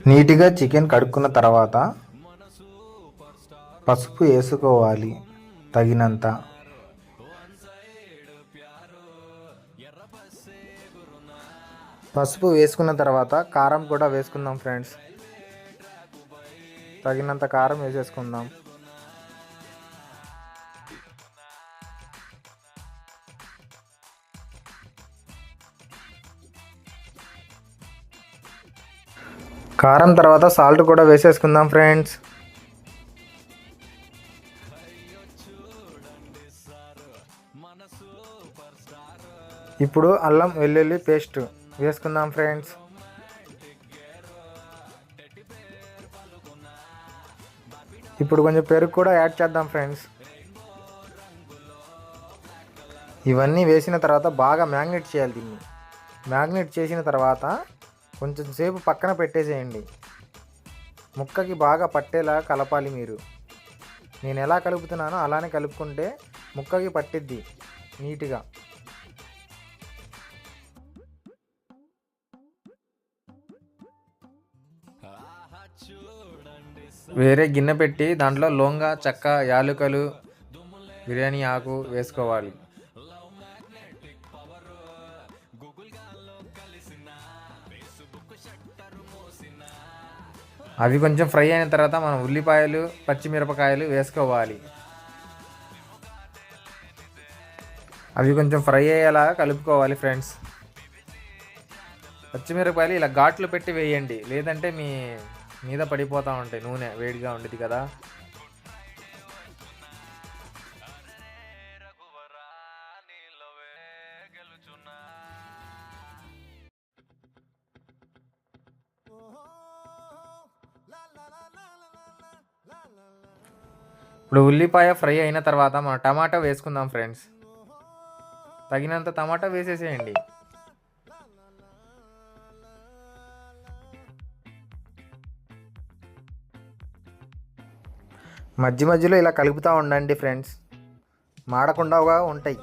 నీట్గా చికెన్ కడుక్కున్న తర్వాత పసుపు వేసుకోవాలి తగినంత. పసుపు వేసుకున్న తర్వాత కారం కూడా వేసుకుందాం ఫ్రెండ్స్. తగినంత కారం వేసేసుకుందాం. కారం తర్వాత సాల్ట్ కూడా వేసేసుకుందాం ఫ్రెండ్స్. ఇప్పుడు అల్లం వెల్లుల్లి పేస్ట్ వేసుకుందాం ఫ్రెండ్స్. ఇప్పుడు కొంచెం పెరుగు కూడా యాడ్ చేద్దాం ఫ్రెండ్స్. ఇవన్నీ వేసిన తర్వాత బాగా మ్యాగ్నేట్ చేయాలి దీన్ని. మ్యాగ్నేట్ చేసిన తర్వాత కొంచెం సేపు పక్కన పెట్టేసేయండి. ముక్కకి బాగా పట్టేలా కలపాలి మీరు. నేను ఎలా కలుపుతున్నానో అలానే కలుపుకుంటే ముక్కకి పట్టిద్ది నీట్గా. వేరే గిన్నె పెట్టి దాంట్లో లవంగ, చెక్క, యాలకులు, బిర్యానీ ఆకు వేసుకోవాలి. అవి కొంచెం ఫ్రై అయిన తర్వాత మనం ఉల్లిపాయలు, పచ్చిమిరపకాయలు వేసుకోవాలి. అవి కొంచెం ఫ్రై అయ్యేలా కలుపుకోవాలి ఫ్రెండ్స్. పచ్చిమిరపకాయలు ఇలా ఘాట్లు పెట్టి వేయండి, లేదంటే మీ మీద పడిపోతూ ఉంటాయి. నూనె వేడిగా ఉండేది కదా. ఇప్పుడు ఉల్లిపాయ ఫ్రై అయిన తర్వాత మనం టమాటా వేసుకుందాం ఫ్రెండ్స్. తగినంత టమాటా వేసేసేయండి. మధ్య మధ్యలో ఇలా కలుపుతూ ఉండండి ఫ్రెండ్స్, మాడకుండా ఉంటాయి.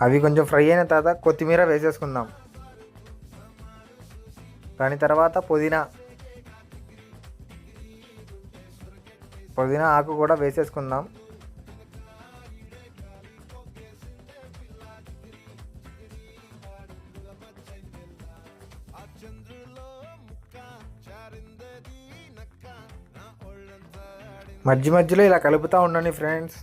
అవి కొంచెం ఫ్రై అయిన తర్వాత కొత్తిమీర వేసేసుకుందాం. దాని తర్వాత పుదీనా ఆకు కూడా వేసేసుకుందాం. మధ్య మధ్యలో ఇలా కలుపుతూ ఉండండి ఫ్రెండ్స్.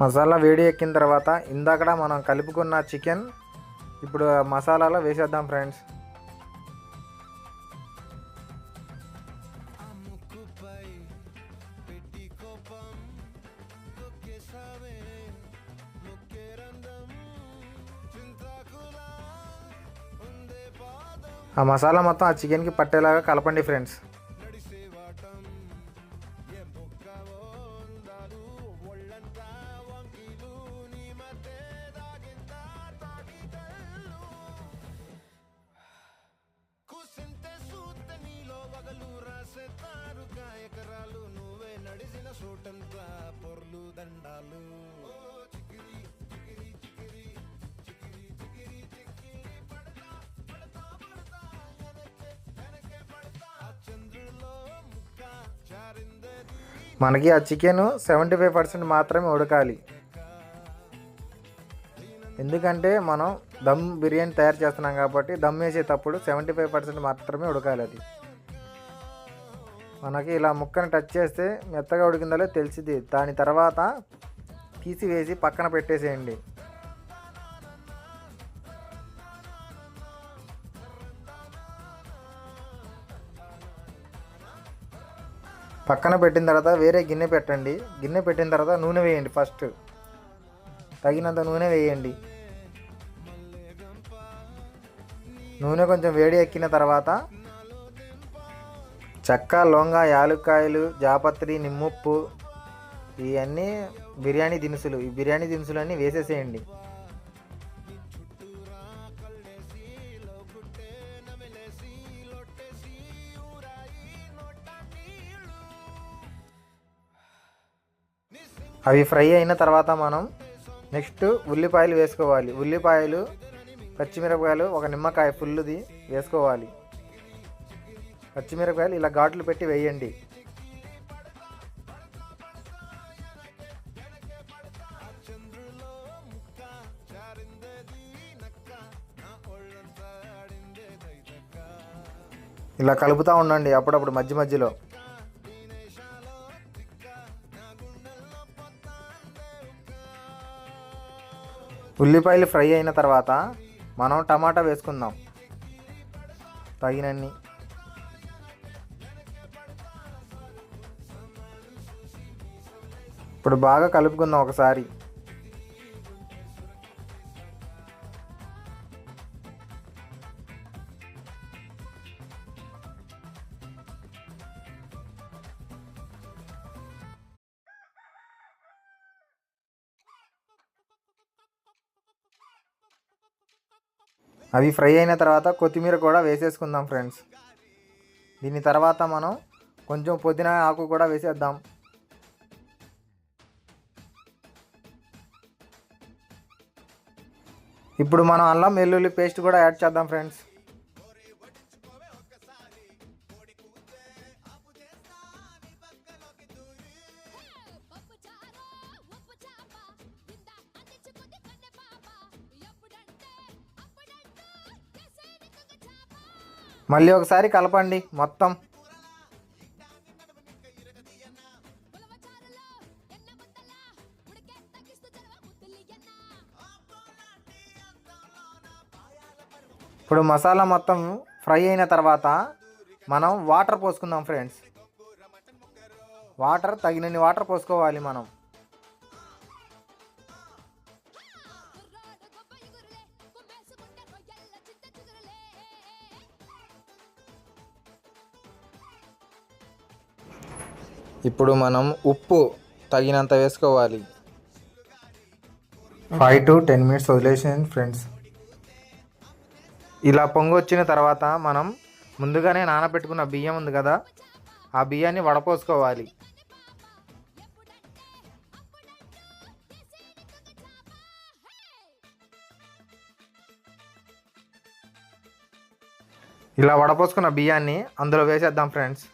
మసాలా వేడి ఎక్కిన తర్వాత ఇందాక మనం కలుపుకున్న చికెన్ ఇప్పుడు మసాలాలో వేసేద్దాం ఫ్రెండ్స్. ఆ మసాలా మొత్తం ఆ చికెన్కి పట్టేలాగా కలపండి ఫ్రెండ్స్. మనకి ఆ చికెన్ 75% మాత్రమే ఉడకాలి. ఎందుకంటే మనం దమ్ బిర్యానీ తయారు చేస్తున్నాం కాబట్టి దమ్ వేసేటప్పుడు 75% మాత్రమే ఉడకాలి. అది మనకి ఇలా ముక్కను టచ్ చేస్తే మెత్తగా ఉడికిందో తెలిసింది. దాని తర్వాత తీసివేసి పక్కన పెట్టేసేయండి. పక్కన పెట్టిన తర్వాత వేరే గిన్నె పెట్టండి. గిన్నె పెట్టిన తర్వాత నూనె వేయండి. ఫస్ట్ తగినంత నూనె వేయండి. నూనె కొంచెం వేడి ఎక్కిన తర్వాత చెక్క, లొంగ, యాలుక్కాయలు, జాపత్రి, నిమ్ముప్పు ఇవన్నీ బిర్యానీ దినుసులు. ఈ బిర్యానీ దినుసులన్నీ వేసేసేయండి. అవి ఫ్రై అయిన తర్వాత మనం నెక్స్ట్ ఉల్లిపాయలు వేసుకోవాలి. ఉల్లిపాయలు, పచ్చిమిరపకాయలు, ఒక నిమ్మకాయ ఫుల్లుది వేసుకోవాలి. పచ్చిమిరపకాయలు ఇలా ఘాట్లు పెట్టి వేయండి. ఇలా కలుపుతూ ఉండండి అప్పుడప్పుడు మధ్య మధ్యలో. ఉల్లిపాయలు ఫ్రై అయిన తర్వాత మనం టమాటా వేసుకుందాం తగినన్ని. ఇప్పుడు బాగా కలుపుకుందాం ఒకసారి. అవి ఫ్రై అయిన తర్వాత కొత్తిమీర కూడా వేసేసుకుందాం ఫ్రెండ్స్. దీని తర్వాత మనం కొంచెం పుదీనా ఆకు కూడా వేసేద్దాం. ఇప్పుడు మనం అల్లం వెల్లుల్లి పేస్ట్ కూడా యాడ్ చేద్దాం ఫ్రెండ్స్. మళ్ళీ ఒకసారి కలపండి మొత్తం. ఇప్పుడు మసాలా మొత్తం ఫ్రై అయిన తర్వాత మనం వాటర్ పోసుకుందాం ఫ్రెండ్స్. వాటర్ తగినన్ని వాటర్ పోసుకోవాలి మనం. ఇప్పుడు మనం ఉప్పు తగినంత వేసుకోవాలి. 5 to 10 minutes వదిలేసాను ఫ్రెండ్స్. ఇలా పొంగు వచ్చిన తర్వాత మనం ముందుగానే నానబెట్టుకున్న బియ్యం ఉంది కదా, ఆ బియ్యాన్ని వడపోసుకోవాలి. ఇలా వడపోసుకున్న బియ్యాన్ని అందులో వేసేద్దాం ఫ్రెండ్స్.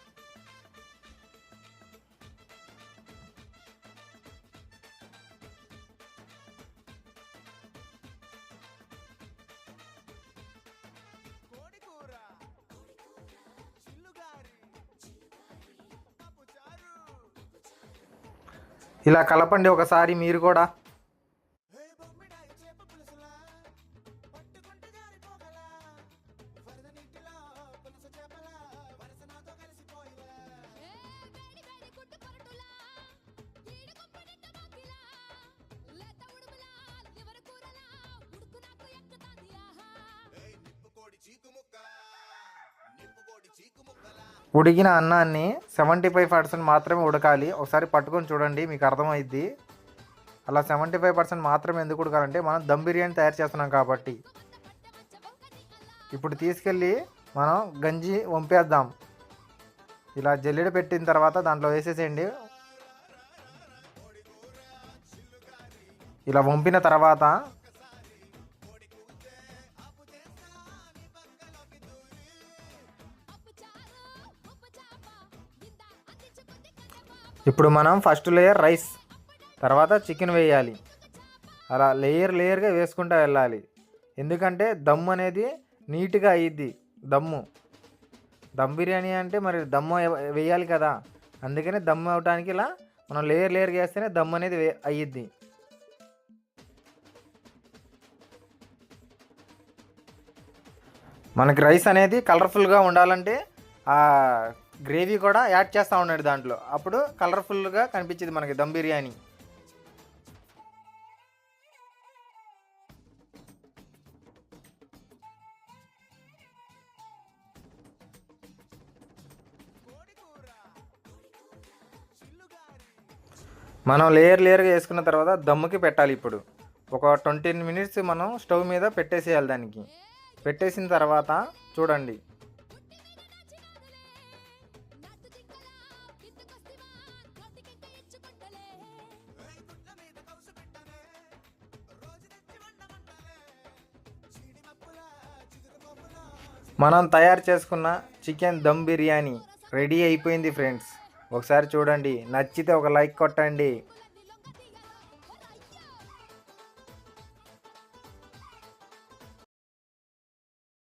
ఇలా కలపండి ఒకసారి మీరు కూడా. ఉడికిన అన్నాన్ని 75% మాత్రమే ఉడకాలి. ఒకసారి పట్టుకొని చూడండి, మీకు అర్థమైద్ది. అలా 75% మాత్రమే ఎందుకు ఉడకాలంటే మనం దమ్ బిర్యానీ తయారు చేస్తున్నాం కాబట్టి. ఇప్పుడు తీసుకెళ్ళి మనం గంజి వంపేద్దాం. ఇలా జల్లెడ పెట్టిన తర్వాత దాంట్లో వేసేసేయండి. ఇలా వంపిన తర్వాత ఇప్పుడు మనం ఫస్ట్ లేయర్ రైస్, తర్వాత చికెన్ వేయాలి. అలా లేయర్గా వేసుకుంటూ వెళ్ళాలి. ఎందుకంటే దమ్ అనేది నీట్గా అయ్యిద్ది. దమ్ బిర్యానీ అంటే మరి దమ్ము వేయాలి కదా, అందుకని దమ్ అవడానికి ఇలా మనం లేయర్గా వేస్తేనే దమ్ అనేది అయ్యిద్ది. మనకి రైస్ అనేది కలర్ఫుల్గా ఉండాలంటే గ్రేవీ కూడా యాడ్ చేస్తూ ఉన్నాడు దాంట్లో, అప్పుడు కలర్ఫుల్గా కనిపించింది మనకి దమ్ బిర్యానీ. మనం లేయర్ లేయర్గా వేసుకున్న తర్వాత దమ్ముకి పెట్టాలి. ఇప్పుడు ఒక 20 మినిట్స్ మనం స్టవ్ మీద పెట్టేసేయాలి. దానికి పెట్టేసిన తర్వాత చూడండి, మనం తయారు చేసుకున్న చికెన్ దమ్ బిర్యానీ రెడీ అయిపోయింది ఫ్రెండ్స్. ఒకసారి చూడండి, నచ్చితే ఒక లైక్ కొట్టండి.